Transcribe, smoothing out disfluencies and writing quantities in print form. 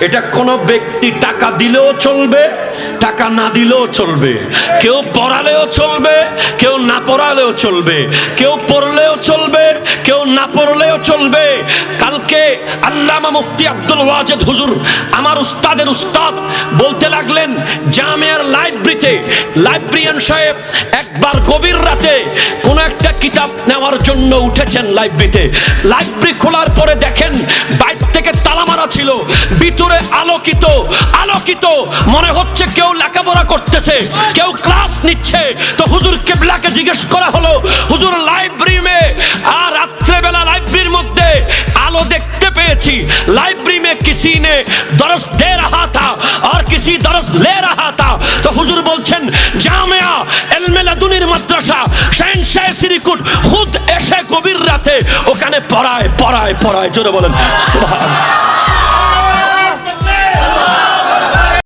এটা কোনো ব্যক্তি টাকা দিলেও চলবে, টাকা না দিলেও চলবে, কেউ পড়ালেও চলবে, কেউ না পড়ালেও চলবে, কেউ পড়লেও চলবে, কেউ না পড়লেও চলবে। কালকে আল্লামা মুফতি আব্দুল ওয়াজেদ হুজুর আমার উস্তাদের উস্তাদ বলতে লাগলেন, জামিয়ার লাইব্রেরিতে লাইব্রেরিয়ান সাহেব একবার গভীর রাতে কোন একটা কিতাব নেওয়ার জন্য উঠেছেন লাইব্রেরিতে। লাইব্রেরি খোলার পরে দেখেন বাইরে থেকে তালা মারা ছিল, ভিতরে আলোকিত আলোকিত, মনে হচ্ছে কেউ লেখাপড়া করতেছে, কেউ ক্লাস নিচ্ছে। তো হুজুর কেবলাকে জিজ্ঞেস করা হলো, হুজুর লাইব্রেরি মে আর রাত্রেবেলা লাইব্রেরির মধ্যে আলো দেখতে পেয়েছি, লাइब्रेरी में किसी ने दरस दे रहा था और किसी दरस ले रहा था। तो हुजूर बोलছেন জামিয়া ইলমে লাদুনির মাদ্রাসা শহনशाह শ্রীকুট খুদ এসে গভীর রাতে ওখানে পড়ায়। জোরে বলেন সুবহানাল্লাহ।